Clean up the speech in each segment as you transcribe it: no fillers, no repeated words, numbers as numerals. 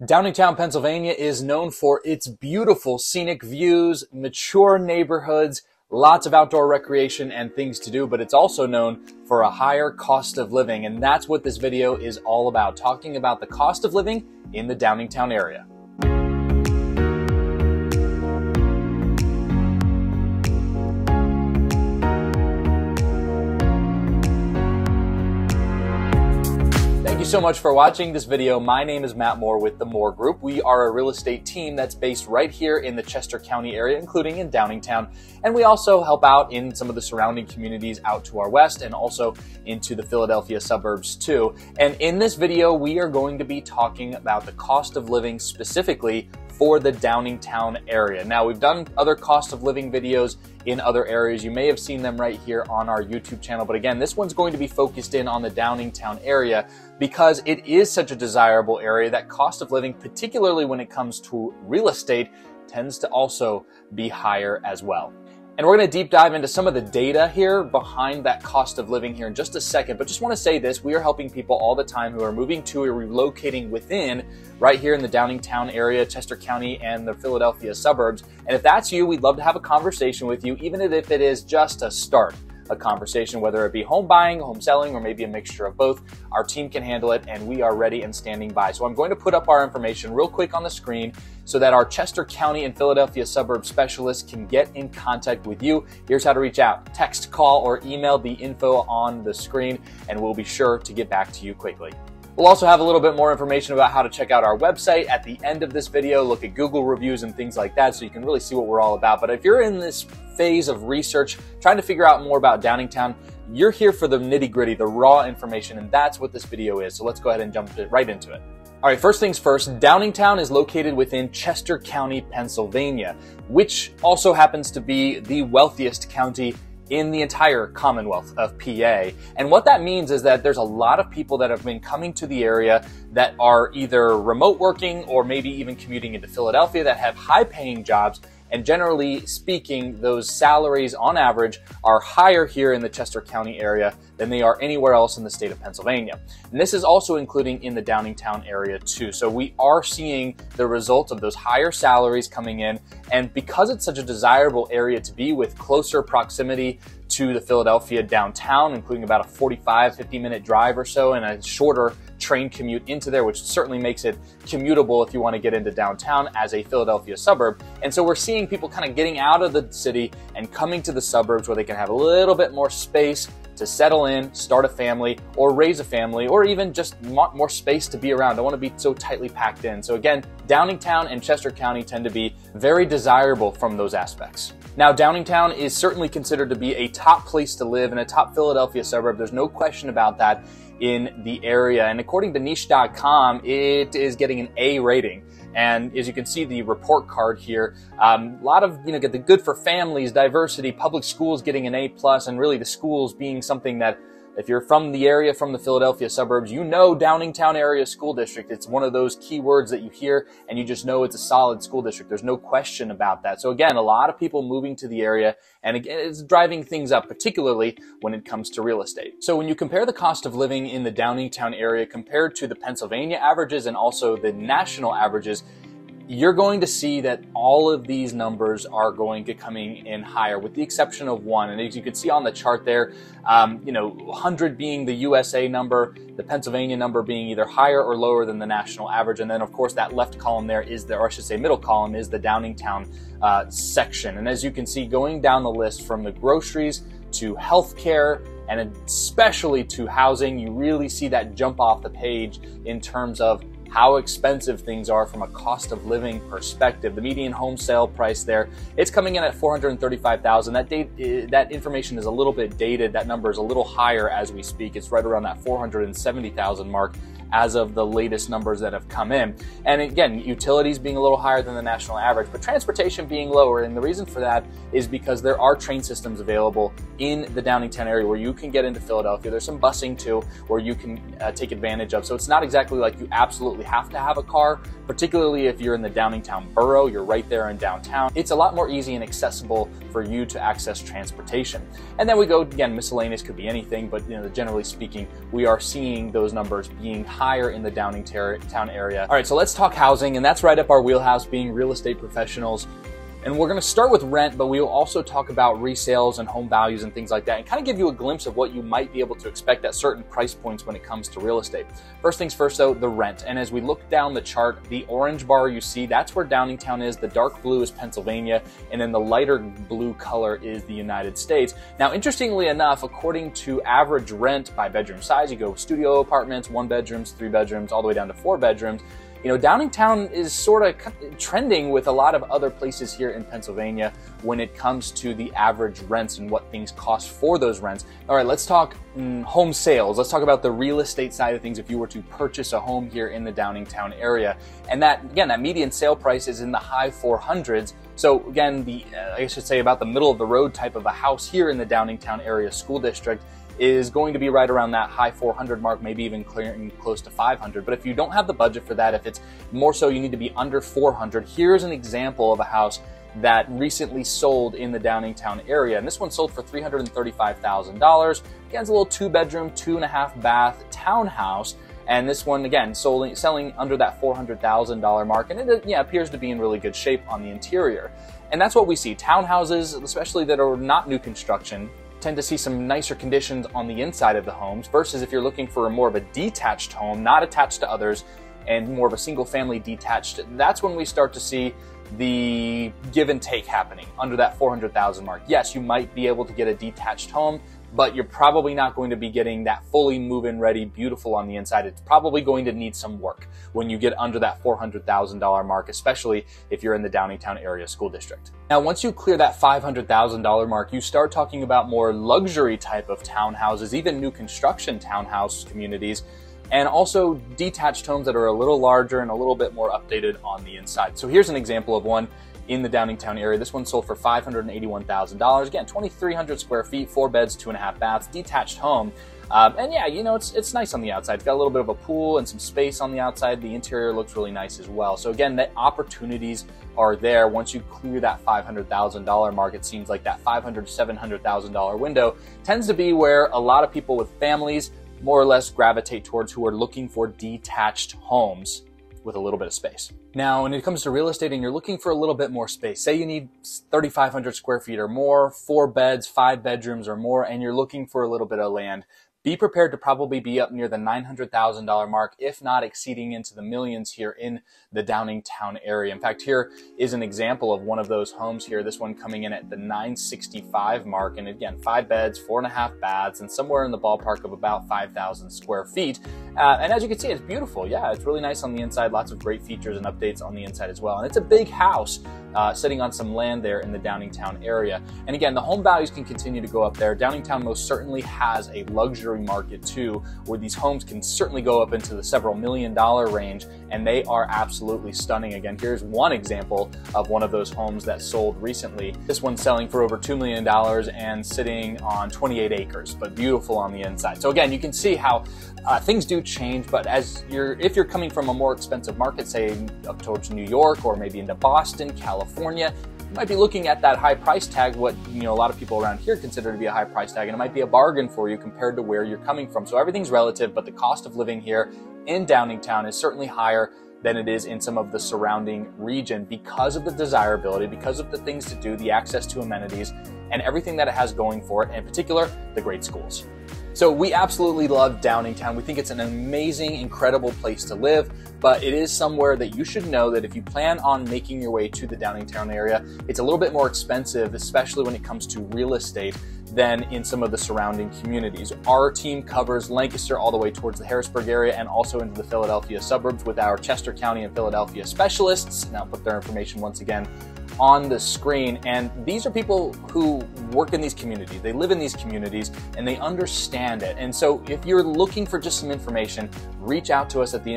Downingtown, Pennsylvania is known for its beautiful scenic views, mature neighborhoods, lots of outdoor recreation and things to do, but it's also known for a higher cost of living. And that's what this video is all about, talking about the cost of living in the Downingtown area. Thank you so much for watching this video. My name is Matt Moore with the Moore Group. We are a real estate team that's based right here in the Chester County area, including in Downingtown. And we also help out in some of the surrounding communities out to our west and also into the Philadelphia suburbs too. And in this video, we are going to be talking about the cost of living specifically for the Downingtown area. Now, we've done other cost of living videos in other areas. You may have seen them right here on our YouTube channel. But again, this one's going to be focused in on the Downingtown area because it is such a desirable area that cost of living, particularly when it comes to real estate, tends to also be higher as well. And we're going to deep dive into some of the data here behind that cost of living here in just a second. But just want to say this, we are helping people all the time who are moving to or relocating within right here in the Downingtown area, Chester County, and the Philadelphia suburbs. And if that's you, we'd love to have a conversation with you, even if it is just a start. A conversation, whether it be home buying, home selling, or maybe a mixture of both. Our team can handle it and we are ready and standing by. So I'm going to put up our information real quick on the screen so that our Chester County and Philadelphia suburb specialists can get in contact with you. Here's how to reach out. Text, call, or email the info on the screen and we'll be sure to get back to you quickly. We'll also have a little bit more information about how to check out our website at the end of this video, look at Google reviews and things like that so you can really see what we're all about. But if you're in this phase of research, trying to figure out more about Downingtown, you're here for the nitty-gritty, the raw information, and that's what this video is. So let's go ahead and jump right into it. All right, first things first, Downingtown is located within Chester County, Pennsylvania, which also happens to be the wealthiest county in the entire Commonwealth of PA. And what that means is that there's a lot of people that have been coming to the area that are either remote working or maybe even commuting into Philadelphia that have high-paying jobs. And generally speaking, those salaries on average are higher here in the Chester County area than they are anywhere else in the state of Pennsylvania. And this is also including in the Downingtown area too. So we are seeing the result of those higher salaries coming in. And because it's such a desirable area to be with closer proximity to the Philadelphia downtown, including about a 50-minute drive or so and a shorter train commute into there, which certainly makes it commutable if you want to get into downtown as a Philadelphia suburb. And so we're seeing people kind of getting out of the city and coming to the suburbs where they can have a little bit more space to settle in, start a family, or raise a family, or even just want more space to be around. Don't want to be so tightly packed in. So again, Downingtown and Chester County tend to be very desirable from those aspects. Now, Downingtown is certainly considered to be a top place to live and a top Philadelphia suburb. There's no question about that in the area. And according to niche.com, it is getting an A rating. And as you can see, the report card here, a lot of, get the good for families, diversity, public schools getting an A+, and really the schools being something that if you're from the area, from the Philadelphia suburbs, you know Downingtown area school district. It's one of those key words that you hear and you just know it's a solid school district. There's no question about that. So again, a lot of people moving to the area, and again, it's driving things up, particularly when it comes to real estate. So when you compare the cost of living in the Downingtown area compared to the Pennsylvania averages and also the national averages, you're going to see that all of these numbers are going to coming in higher with the exception of one. And as you can see on the chart there, 100 being the USA number, the Pennsylvania number being either higher or lower than the national average. And then of course that left column there is or I should say middle column is the Downingtown section. And as you can see going down the list from the groceries to healthcare and especially to housing, you really see that jump off the page in terms of how expensive things are from a cost of living perspective. The median home sale price there, it's coming in at $435,000. That information is a little bit dated. That number is a little higher as we speak. It's right around that $470,000 mark as of the latest numbers that have come in. And again, utilities being a little higher than the national average, but transportation being lower. And the reason for that is because there are train systems available in the Downingtown area where you can get into Philadelphia. There's some busing too, where you can take advantage of. So it's not exactly like you absolutely have to have a car particularly if you're in the Downingtown borough, you're right there in downtown. It's a lot more easy and accessible for you to access transportation. And then we go, again, miscellaneous could be anything, but generally speaking, we are seeing those numbers being higher in the Downingtown area. All right, so let's talk housing, and that's right up our wheelhouse, being real estate professionals. And we're going to start with rent, but we will also talk about resales and home values and things like that, and kind of give you a glimpse of what you might be able to expect at certain price points when it comes to real estate. First things first, though, the rent. And as we look down the chart, the orange bar you see, that's where Downingtown is. The dark blue is Pennsylvania, and then the lighter blue color is the United States. Now, interestingly enough, according to average rent by bedroom size, you go studio apartments, 1 bedrooms, 3 bedrooms, all the way down to 4 bedrooms. Downingtown is sort of trending with a lot of other places here in Pennsylvania when it comes to the average rents and what things cost for those rents. All right, let's talk home sales. Let's talk about the real estate side of things if you were to purchase a home here in the Downingtown area. And that median sale price is in the high 400s. So again, I should say about the middle of the road type of a house here in the Downingtown area school district is going to be right around that high 400 mark, maybe even clearing close to 500. But if you don't have the budget for that, if it's more so you need to be under 400, here's an example of a house that recently sold in the Downingtown area. And this one sold for $335,000. Again, it's a little 2-bedroom, 2.5 bath townhouse. And this one, again, selling under that $400,000 mark. And it appears to be in really good shape on the interior. And that's what we see. Townhouses, especially that are not new construction, tend to see some nicer conditions on the inside of the homes versus if you're looking for more of a detached home, not attached to others, and more of a single family detached, that's when we start to see the give and take happening under that 400,000 mark. Yes, you might be able to get a detached home, but you're probably not going to be getting that fully move-in ready, beautiful on the inside. It's probably going to need some work when you get under that $400,000 mark, especially if you're in the Downingtown area school district. Now, once you clear that $500,000 mark, you start talking about more luxury type of townhouses, even new construction townhouse communities, and also detached homes that are a little larger and a little bit more updated on the inside. So here's an example of one in the Downingtown area. This one sold for $581,000. Again, 2,300 square feet, 4 beds, 2.5 baths, detached home. And yeah, it's nice on the outside. It's got a little bit of a pool and some space on the outside. The interior looks really nice as well. So again, the opportunities are there. Once you clear that $500,000 mark, it seems like that $500,000 to $700,000 window tends to be where a lot of people with families more or less gravitate towards, who are looking for detached homes with a little bit of space. Now, when it comes to real estate and you're looking for a little bit more space, say you need 3,500 square feet or more, 4 beds, 5 bedrooms or more, and you're looking for a little bit of land, be prepared to probably be up near the $900,000 mark, if not exceeding into the millions here in the Downingtown area. In fact, here is an example of one of those homes here. This one coming in at the $965 mark. And again, 5 beds, 4.5 baths, and somewhere in the ballpark of about 5,000 square feet. And as you can see, it's beautiful. Yeah, it's really nice on the inside. Lots of great features and updates on the inside as well. And it's a big house sitting on some land there in the Downingtown area. And again, the home values can continue to go up there. Downingtown most certainly has a luxury market too, where these homes can certainly go up into the several $million range, and they are absolutely stunning. Again, here's one example of one of those homes that sold recently. This one's selling for over $2 million and sitting on 28 acres, but beautiful on the inside. So again, you can see how things do change, but if you're coming from a more expensive market, say up towards New York or maybe into Boston, California, you might be looking at that high price tag, what a lot of people around here consider to be a high price tag, and it might be a bargain for you compared to where you're coming from. So everything's relative, but the cost of living here in Downingtown is certainly higher than it is in some of the surrounding region because of the desirability, because of the things to do, the access to amenities, and everything that it has going for it, and in particular, the great schools. So we absolutely love Downingtown. We think it's an amazing, incredible place to live, but it is somewhere that you should know that if you plan on making your way to the Downingtown area, it's a little bit more expensive, especially when it comes to real estate, than in some of the surrounding communities. Our team covers Lancaster all the way towards the Harrisburg area and also into the Philadelphia suburbs with our Chester County and Philadelphia specialists. And I'll put their information once again on the screen. And these are people who work in these communities. They live in these communities and they understand it. And so if you're looking for just some information, reach out to us at the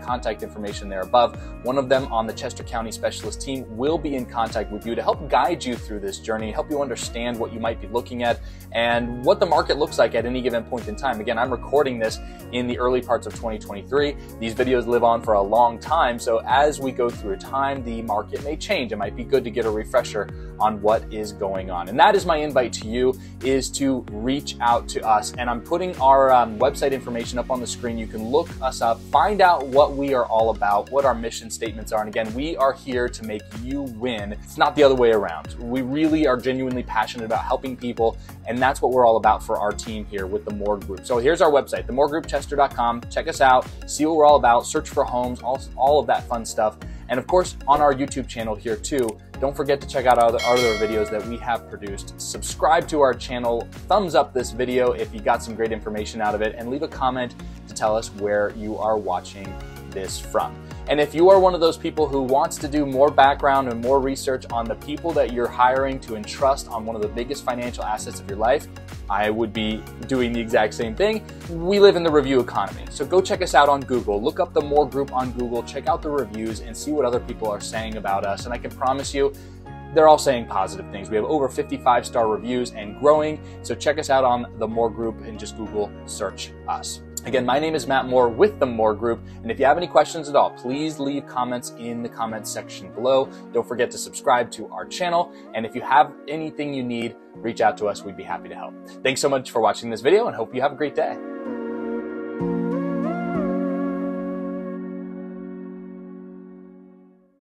contact information there above. One of them on the Chester County specialist team will be in contact with you to help guide you through this journey, help you understand what you might be looking at and what the market looks like at any given point in time. Again, I'm recording this in the early parts of 2023. These videos live on for a long time, so as we go through time, the market may change. It might be good to get a refresher on what is going on. And that is my invite to you, is to reach out to us. And I'm putting our website information up on the screen. You can look us up, find out what we are all about, what our mission statements are. And again, we are here to make you win. It's not the other way around. We really are genuinely passionate about helping people, and that's what we're all about for our team here with the More Group. So here's our website, themoregroupchester.com. Check us out, see what we're all about, search for homes, all of that fun stuff. And of course, on our YouTube channel here too, don't forget to check out our other videos that we have produced. Subscribe to our channel, thumbs up this video if you got some great information out of it, and leave a comment to tell us where you are watching this from. And if you are one of those people who wants to do more background and more research on the people that you're hiring to entrust on one of the biggest financial assets of your life, I would be doing the exact same thing. We live in the review economy. So go check us out on Google. Look up the More Group on Google, check out the reviews and see what other people are saying about us. And I can promise you, they're all saying positive things. We have over 55-star reviews and growing. So check us out on the More Group and just Google search us. Again, my name is Matt Moore with the More Group, and if you have any questions at all, please leave comments in the comments section below. Don't forget to subscribe to our channel, and if you have anything you need, reach out to us. We'd be happy to help. Thanks so much for watching this video, and hope you have a great day.